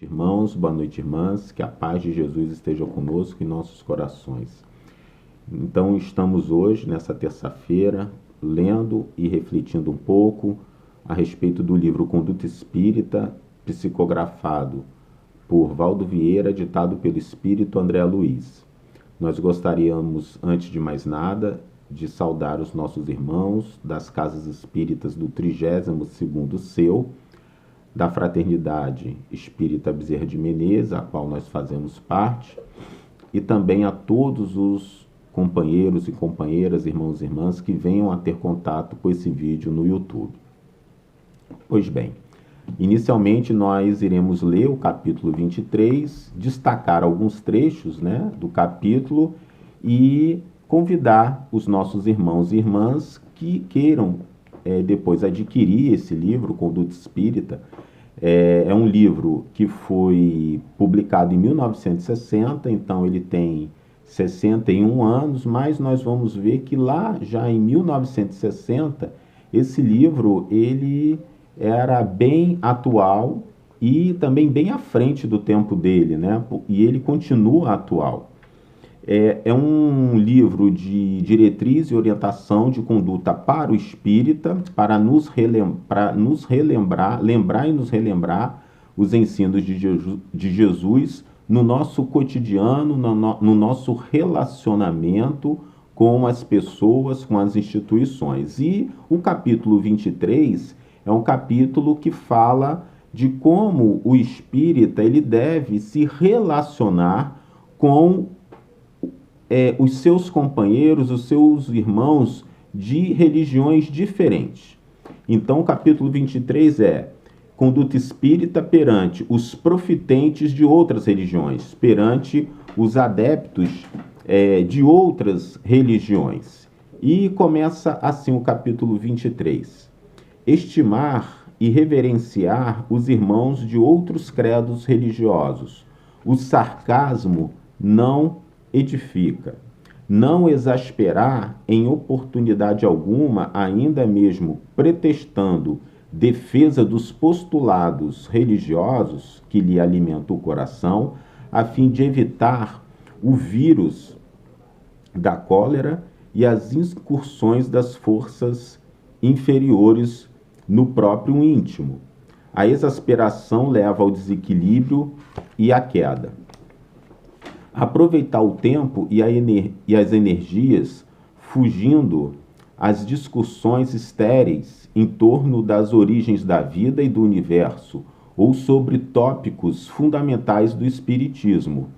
Irmãos, boa noite, irmãs, que a paz de Jesus esteja conosco em nossos corações. Então, estamos hoje, nessa terça-feira, lendo e refletindo um pouco a respeito do livro Conduta Espírita, psicografado por Valdo Vieira, ditado pelo Espírito André Luiz. Nós gostaríamos, antes de mais nada, de saudar os nossos irmãos das Casas Espíritas do 32º Seu, da Fraternidade Espírita Bezerra de Menezes, a qual nós fazemos parte, e também a todos os companheiros e companheiras, irmãos e irmãs, que venham a ter contato com esse vídeo no YouTube. Pois bem, inicialmente nós iremos ler o capítulo 23, destacar alguns trechos, do capítulo e convidar os nossos irmãos e irmãs que queiram depois adquirir esse livro, Conduta Espírita. É um livro que foi publicado em 1960, então ele tem 61 anos, mas nós vamos ver que lá já em 1960, esse livro ele era bem atual e também bem à frente do tempo dele, e ele continua atual. É um livro de diretriz e orientação de conduta para o espírita, para nos relembrar os ensinos de Jesus no nosso cotidiano, no nosso relacionamento com as pessoas, com as instituições. E o capítulo 23 é um capítulo que fala de como o espírita ele deve se relacionar com os seus companheiros, os seus irmãos de religiões diferentes. Então, o capítulo 23 é conduta espírita perante os profitentes de outras religiões, perante os adeptos de outras religiões. E começa assim o capítulo 23. Estimar e reverenciar os irmãos de outros credos religiosos. O sarcasmo não edifica. Não exasperar em oportunidade alguma, ainda mesmo pretextando defesa dos postulados religiosos que lhe alimentam o coração, a fim de evitar o vírus da cólera e as incursões das forças inferiores no próprio íntimo. A exasperação leva ao desequilíbrio e à queda. Aproveitar o tempo e as energias, fugindo às discussões estéreis em torno das origens da vida e do universo, ou sobre tópicos fundamentais do espiritismo.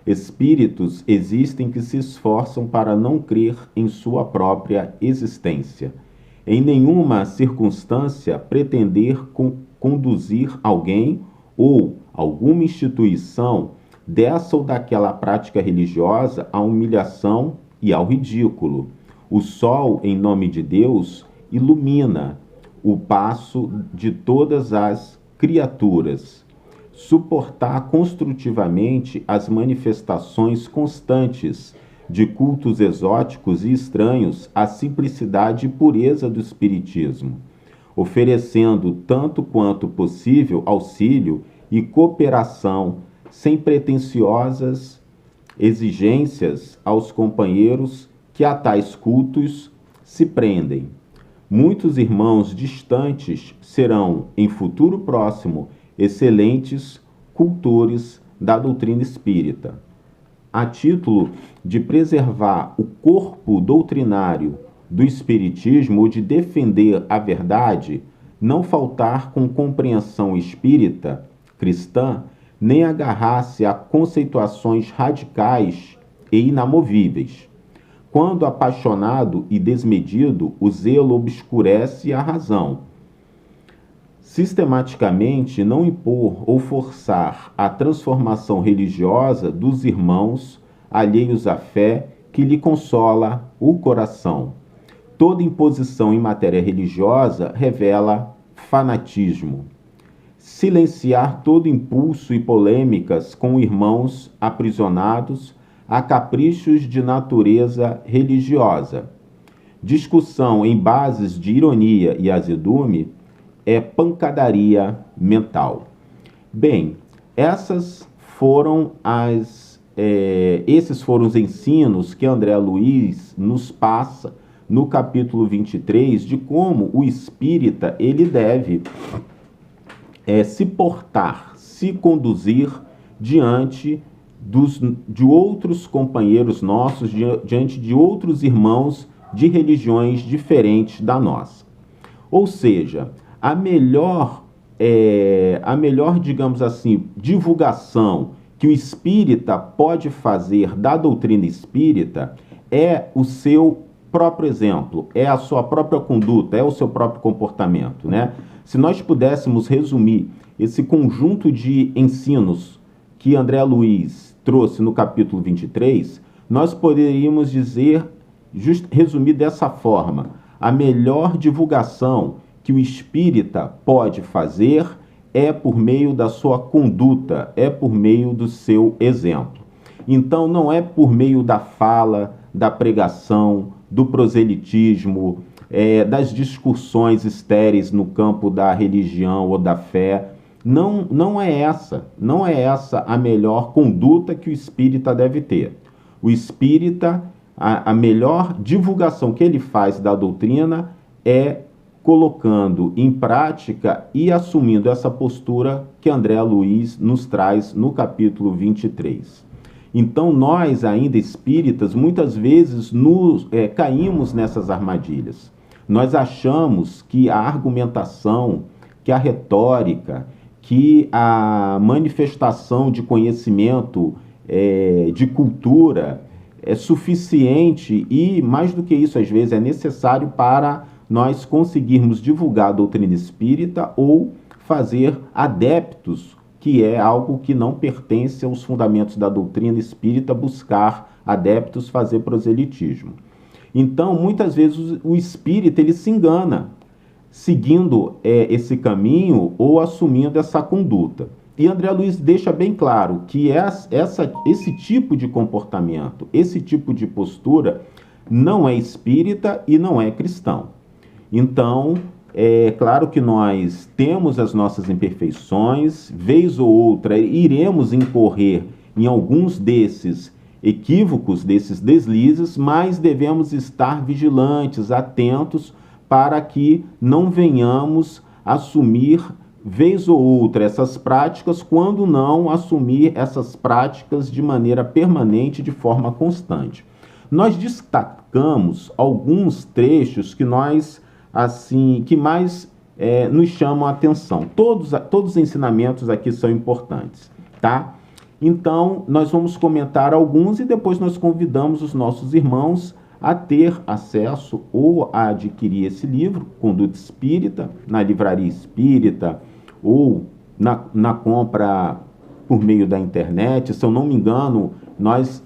Espíritos existem que se esforçam para não crer em sua própria existência. Em nenhuma circunstância pretender conduzir alguém ou alguma instituição dessa ou daquela prática religiosa à humilhação e ao ridículo. O sol, em nome de Deus, ilumina o passo de todas as criaturas. Suportar construtivamente as manifestações constantes de cultos exóticos e estranhos à simplicidade e pureza do espiritismo, oferecendo tanto quanto possível auxílio e cooperação sem pretensiosas exigências aos companheiros que a tais cultos se prendem. Muitos irmãos distantes serão, em futuro próximo, excelentes cultores da doutrina espírita. A título de preservar o corpo doutrinário do espiritismo ou de defender a verdade, não faltar com compreensão espírita, cristã, nem agarrar-se a conceituações radicais e inamovíveis. Quando apaixonado e desmedido, o zelo obscurece a razão. Sistematicamente, não impor ou forçar a transformação religiosa dos irmãos alheios à fé que lhe consola o coração. Toda imposição em matéria religiosa revela fanatismo. Silenciar todo impulso e polêmicas com irmãos aprisionados a caprichos de natureza religiosa. Discussão em bases de ironia e azedume é pancadaria mental. Bem, Esses foram os ensinos que André Luiz nos passa no capítulo 23, de como o espírita ele deve se portar, se conduzir diante de outros companheiros nossos, diante de outros irmãos de religiões diferentes da nossa. Ou seja, a melhor, digamos assim, divulgação que o espírita pode fazer da doutrina espírita é o seu próprio exemplo, é a sua própria conduta, é o seu próprio comportamento, né? Se nós pudéssemos resumir esse conjunto de ensinos que André Luiz trouxe no capítulo 23, nós poderíamos resumir dessa forma: a melhor divulgação que o espírita pode fazer é por meio da sua conduta, é por meio do seu exemplo. Então, não é por meio da fala, da pregação, do proselitismo, das discussões estéreis no campo da religião ou da fé. Não é essa a melhor conduta que o espírita deve ter. O espírita, a melhor divulgação que ele faz da doutrina é colocando em prática e assumindo essa postura que André Luiz nos traz no capítulo 23. Então, nós, ainda espíritas, muitas vezes caímos nessas armadilhas. Nós achamos que a argumentação, que a retórica, que a manifestação de conhecimento, de cultura, é suficiente e, mais do que isso, às vezes, é necessário para nós conseguirmos divulgar a doutrina espírita ou fazer adeptos, que é algo que não pertence aos fundamentos da doutrina espírita, buscar adeptos, fazer proselitismo. Então, muitas vezes, o espírita ele se engana, seguindo esse caminho ou assumindo essa conduta. E André Luiz deixa bem claro que esse tipo de comportamento, esse tipo de postura, não é espírita e não é cristão. Então, é claro que nós temos as nossas imperfeições, vez ou outra iremos incorrer em alguns desses equívocos, desses deslizes, mas devemos estar vigilantes, atentos, para que não venhamos assumir, vez ou outra, essas práticas, quando não assumir essas práticas de maneira permanente, de forma constante. Nós destacamos alguns trechos que mais nos chamam a atenção. Todos os ensinamentos aqui são importantes, tá? Então, nós vamos comentar alguns e depois nós convidamos os nossos irmãos a ter acesso ou a adquirir esse livro, Conduta Espírita, na livraria espírita ou na compra por meio da internet. Se eu não me engano, nós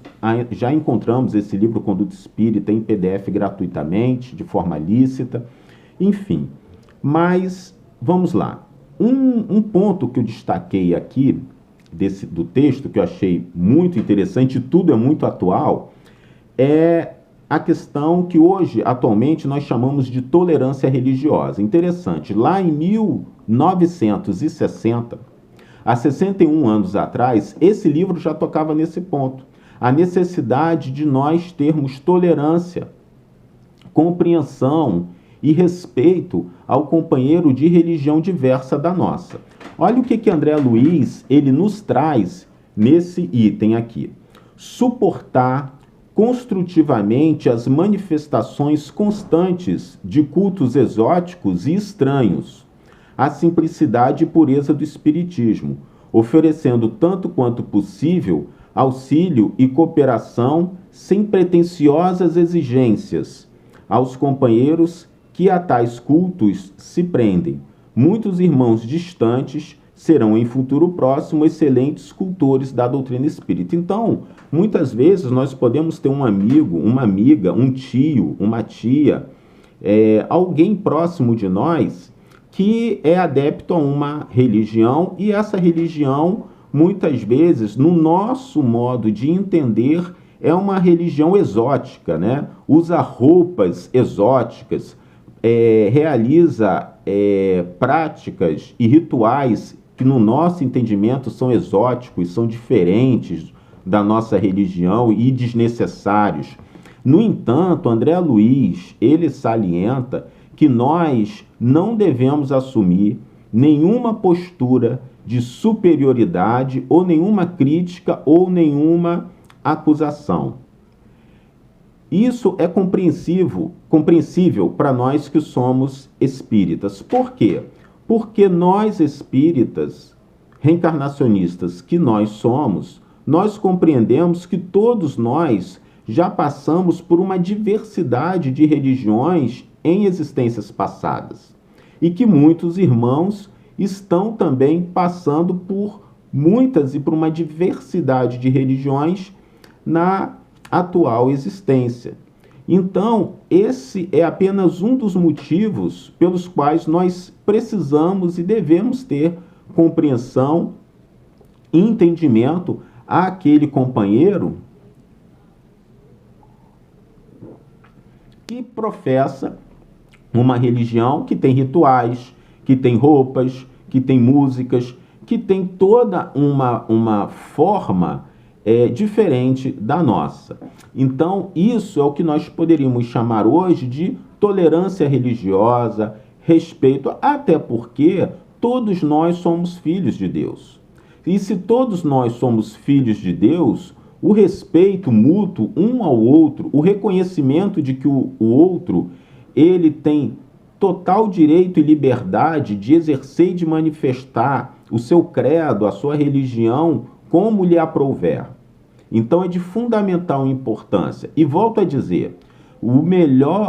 já encontramos esse livro, Conduta Espírita, em PDF gratuitamente, de forma lícita. Enfim, mas vamos lá. Um ponto que eu destaquei aqui do texto, que eu achei muito interessante, e tudo é muito atual, é a questão que hoje, atualmente, nós chamamos de tolerância religiosa. Interessante, lá em 1960, há 61 anos atrás, esse livro já tocava nesse ponto. A necessidade de nós termos tolerância, compreensão e respeito ao companheiro de religião diversa da nossa. Olha o que André Luiz ele nos traz nesse item aqui. Suportar construtivamente as manifestações constantes de cultos exóticos e estranhos, a simplicidade e pureza do espiritismo, oferecendo tanto quanto possível auxílio e cooperação sem pretensiosas exigências aos companheiros que a tais cultos se prendem. Muitos irmãos distantes serão em futuro próximo excelentes cultores da doutrina espírita. Então, muitas vezes nós podemos ter um amigo, uma amiga, um tio, uma tia, alguém próximo de nós que é adepto a uma religião, e essa religião, muitas vezes, no nosso modo de entender, é uma religião exótica, né? Usa roupas exóticas, realiza práticas e rituais que que no nosso entendimento são exóticos, são diferentes da nossa religião e desnecessários. No entanto, André Luiz, ele salienta que nós não devemos assumir nenhuma postura de superioridade ou nenhuma crítica ou nenhuma acusação. Isso é compreensível para nós que somos espíritas. Por quê? Porque nós espíritas, reencarnacionistas que nós somos, nós compreendemos que todos nós já passamos por uma diversidade de religiões em existências passadas e que muitos irmãos estão também passando por muitas e por uma diversidade de religiões na atual existência. Então, esse é apenas um dos motivos pelos quais nós precisamos e devemos ter compreensão e entendimento àquele companheiro que professa uma religião que tem rituais, que tem roupas, que tem músicas, que tem toda uma forma diferente da nossa. Então, isso é o que nós poderíamos chamar hoje de tolerância religiosa, respeito, até porque todos nós somos filhos de Deus. E se todos nós somos filhos de Deus, o respeito mútuo um ao outro, o reconhecimento de que o outro, ele tem total direito e liberdade de exercer e de manifestar o seu credo, a sua religião, como lhe aprouver. Então é de fundamental importância. E volto a dizer,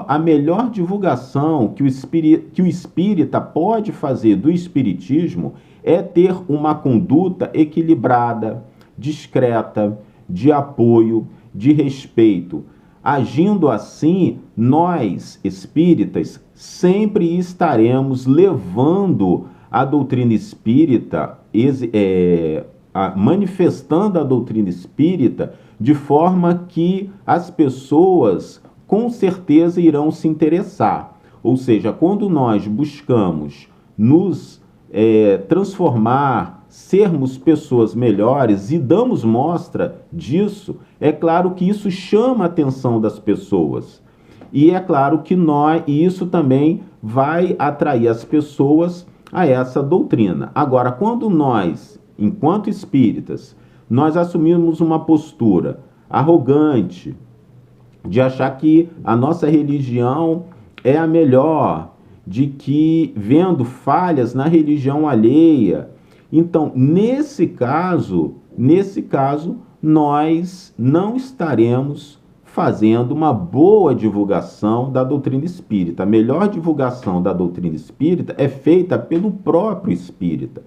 a melhor divulgação que o espírita pode fazer do espiritismo é ter uma conduta equilibrada, discreta, de apoio, de respeito. Agindo assim, nós, espíritas, sempre estaremos levando a doutrina espírita, manifestando a doutrina espírita de forma que as pessoas com certeza irão se interessar. Ou seja, quando nós buscamos nos transformar, sermos pessoas melhores e damos mostra disso, é claro que isso chama a atenção das pessoas. E é claro que isso também vai atrair as pessoas a essa doutrina. Agora, quando nós, enquanto espíritas, nós assumimos uma postura arrogante, de achar que a nossa religião é a melhor, de que vendo falhas na religião alheia, então, nesse caso, nós não estaremos fazendo uma boa divulgação da doutrina espírita. A melhor divulgação da doutrina espírita é feita pelo próprio espírita.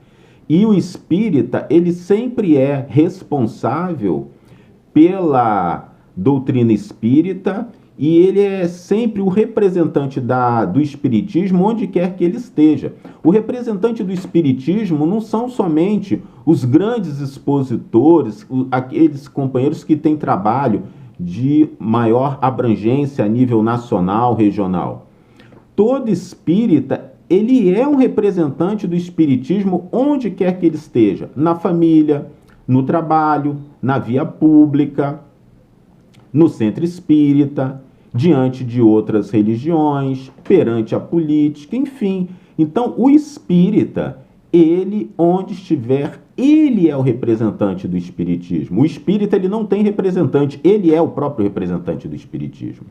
E o espírita, ele sempre é responsável pela doutrina espírita e ele é sempre o representante do espiritismo onde quer que ele esteja. O representante do espiritismo não são somente os grandes expositores, aqueles companheiros que têm trabalho de maior abrangência a nível nacional, regional. Todo espírita, ele é um representante do espiritismo onde quer que ele esteja, na família, no trabalho, na via pública, no centro espírita, diante de outras religiões, perante a política, enfim. Então, o espírita, ele, onde estiver, ele é o representante do espiritismo. O espírita, ele não tem representante, ele é o próprio representante do espiritismo.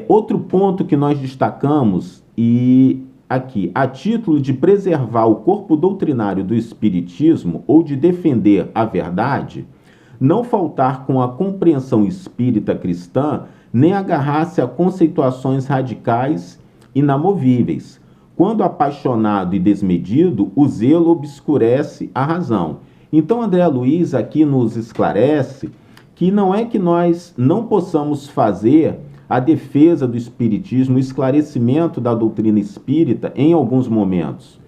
Outro ponto que nós destacamos, e aqui, a título de preservar o corpo doutrinário do espiritismo ou de defender a verdade, não faltar com a compreensão espírita cristã, nem agarrar-se a conceituações radicais inamovíveis. Quando apaixonado e desmedido, o zelo obscurece a razão. Então, André Luiz aqui nos esclarece que não é que nós não possamos fazer a defesa do espiritismo, o esclarecimento da doutrina espírita em alguns momentos,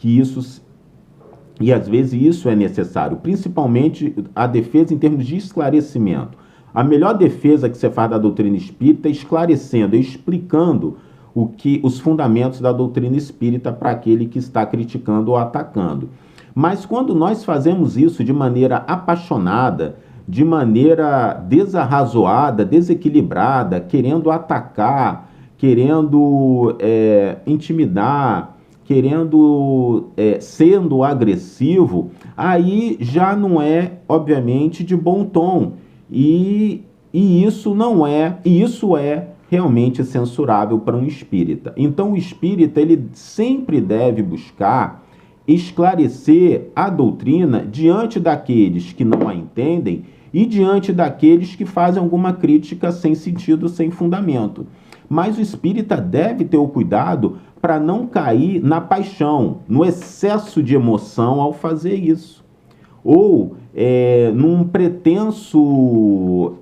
e às vezes isso é necessário, principalmente a defesa em termos de esclarecimento. A melhor defesa que você faz da doutrina espírita é esclarecendo, explicando os fundamentos da doutrina espírita para aquele que está criticando ou atacando. Mas quando nós fazemos isso de maneira apaixonada, de maneira desarrazoada, desequilibrada, querendo atacar, querendo intimidar, sendo agressivo, aí já não é, obviamente, de bom tom. E isso é realmente censurável para um espírita. Então o espírita ele sempre deve buscar esclarecer a doutrina diante daqueles que não a entendem e diante daqueles que fazem alguma crítica sem sentido, sem fundamento. Mas o espírita deve ter o cuidado para não cair na paixão, no excesso de emoção ao fazer isso. Ou num pretenso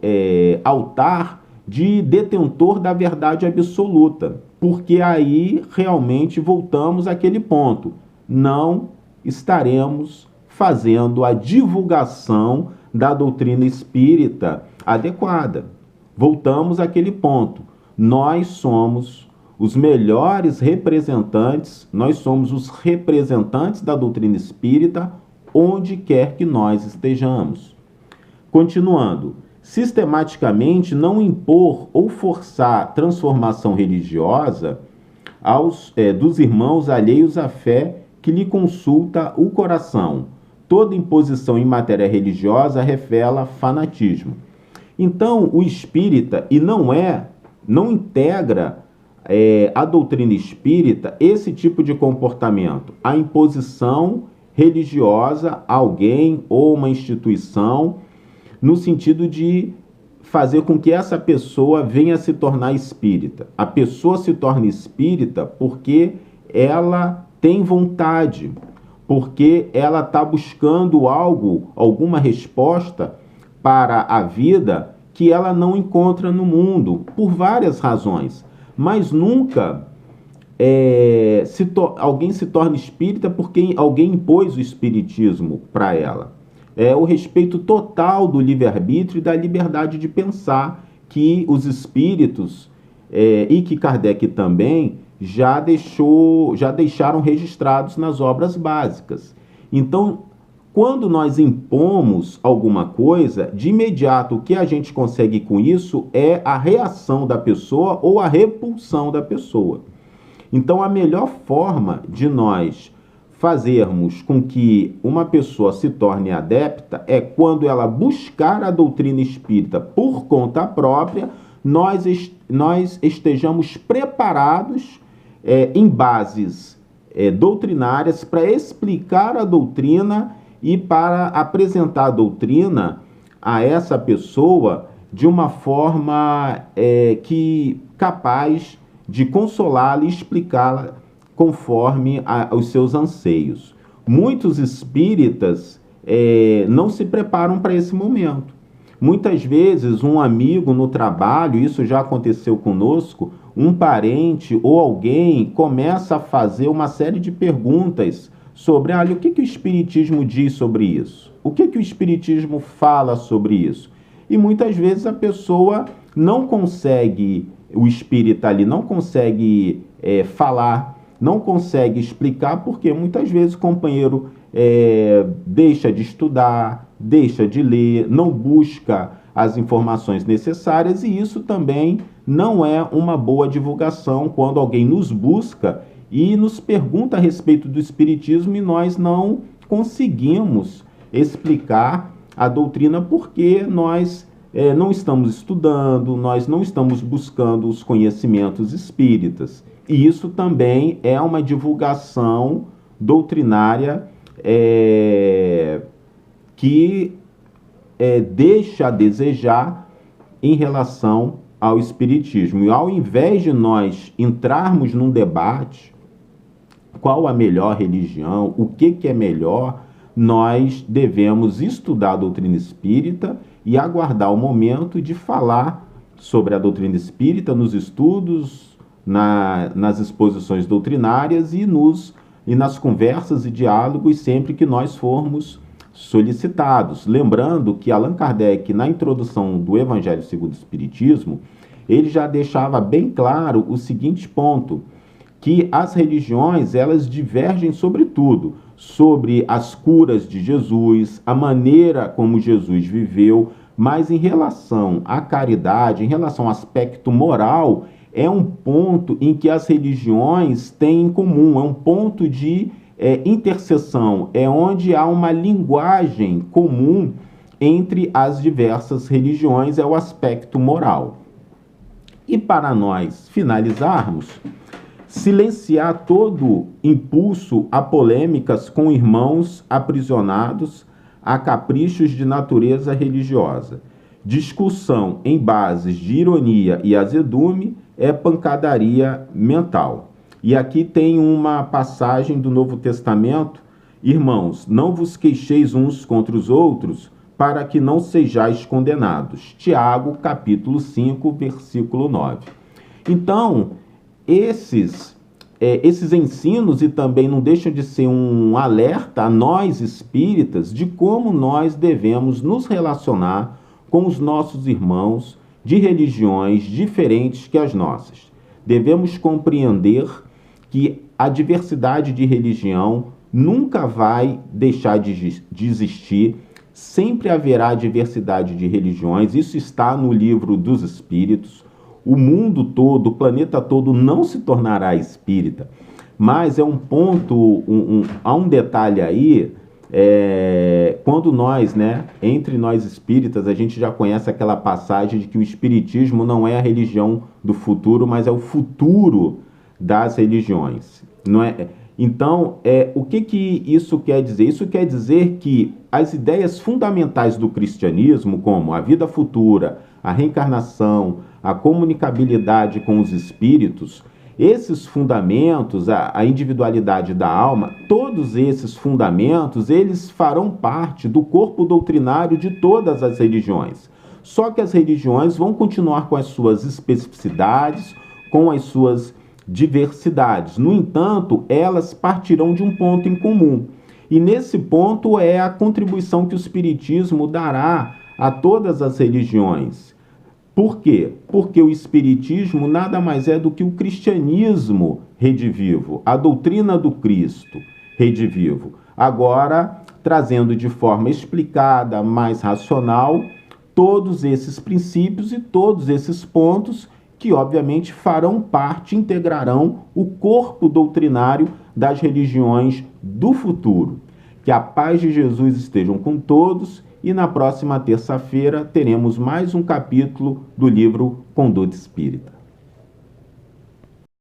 altar de detentor da verdade absoluta. Porque aí realmente voltamos àquele ponto. Não estaremos fazendo a divulgação da doutrina espírita adequada. Voltamos àquele ponto. Nós somos os melhores representantes, nós somos os representantes da doutrina espírita onde quer que nós estejamos. Continuando, sistematicamente não impor ou forçar transformação religiosa dos irmãos alheios à fé que lhe consulta o coração. Toda imposição em matéria religiosa revela fanatismo. Então, o espírita, não integra a doutrina espírita esse tipo de comportamento, a imposição religiosa a alguém ou uma instituição, no sentido de fazer com que essa pessoa venha a se tornar espírita. A pessoa se torna espírita porque ela tem vontade, porque ela está buscando alguma resposta para a vida que ela não encontra no mundo, por várias razões. Mas nunca alguém se torna espírita porque alguém impôs o espiritismo para ela. É o respeito total do livre-arbítrio e da liberdade de pensar que os espíritos, e que Kardec também, já deixaram registrados nas obras básicas. Então, quando nós impomos alguma coisa, de imediato o que a gente consegue com isso é a reação da pessoa ou a repulsão da pessoa. Então, a melhor forma de nós fazermos com que uma pessoa se torne adepta é quando ela buscar a doutrina espírita por conta própria, nós estejamos preparados em bases doutrinárias para explicar a doutrina e para apresentar a doutrina a essa pessoa de uma forma capaz de consolá-la e explicá-la conforme os seus anseios. Muitos espíritas não se preparam para esse momento. Muitas vezes um amigo no trabalho, isso já aconteceu conosco, um parente ou alguém começa a fazer uma série de perguntas sobre o que o Espiritismo diz sobre isso? O que o Espiritismo fala sobre isso? E muitas vezes a pessoa não consegue, o espírita ali não consegue falar, não consegue explicar, porque muitas vezes o companheiro deixa de estudar, deixa de ler, não busca as informações necessárias, e isso também não é uma boa divulgação quando alguém nos busca e nos pergunta a respeito do Espiritismo e nós não conseguimos explicar a doutrina porque nós não estamos estudando, nós não estamos buscando os conhecimentos espíritas. E isso também é uma divulgação doutrinária que deixa a desejar em relação ao Espiritismo. E ao invés de nós entrarmos num debate, qual a melhor religião, o que é melhor, nós devemos estudar a doutrina espírita e aguardar o momento de falar sobre a doutrina espírita nos estudos, nas exposições doutrinárias e nas conversas e diálogos sempre que nós formos solicitados. Lembrando que Allan Kardec, na introdução do Evangelho segundo o Espiritismo, ele já deixava bem claro o seguinte ponto, que as religiões, elas divergem sobre tudo, sobre as curas de Jesus, a maneira como Jesus viveu, mas em relação à caridade, em relação ao aspecto moral, é um ponto em que as religiões têm em comum, é um ponto de interseção, é onde há uma linguagem comum entre as diversas religiões, é o aspecto moral. E para nós finalizarmos, silenciar todo impulso a polêmicas com irmãos aprisionados a caprichos de natureza religiosa. Discussão em bases de ironia e azedume é pancadaria mental. E aqui tem uma passagem do Novo Testamento: irmãos, não vos queixeis uns contra os outros, para que não sejais condenados. Tiago, capítulo 5, versículo 9. Então, esses ensinos, e também não deixam de ser um alerta a nós espíritas de como nós devemos nos relacionar com os nossos irmãos de religiões diferentes que as nossas. Devemos compreender que a diversidade de religião nunca vai deixar de existir, sempre haverá diversidade de religiões, isso está no Livro dos Espíritos. O mundo todo, o planeta todo não se tornará espírita, mas é um ponto, há um detalhe aí, quando nós, entre nós espíritas, a gente já conhece aquela passagem de que o espiritismo não é a religião do futuro, mas é o futuro das religiões, não é? Então, o que isso quer dizer? Isso quer dizer que as ideias fundamentais do cristianismo, como a vida futura, a reencarnação, a comunicabilidade com os espíritos, esses fundamentos, a individualidade da alma, todos esses fundamentos, eles farão parte do corpo doutrinário de todas as religiões. Só que as religiões vão continuar com as suas especificidades, com as suas diversidades. No entanto, elas partirão de um ponto em comum. E nesse ponto é a contribuição que o Espiritismo dará a todas as religiões. Por quê? Porque o Espiritismo nada mais é do que o cristianismo redivivo, a doutrina do Cristo redivivo. Agora, trazendo de forma explicada, mais racional, todos esses princípios e todos esses pontos que, obviamente, farão parte, integrarão o corpo doutrinário das religiões do futuro. Que a paz de Jesus estejam com todos. E na próxima terça-feira teremos mais um capítulo do livro Conduta Espírita.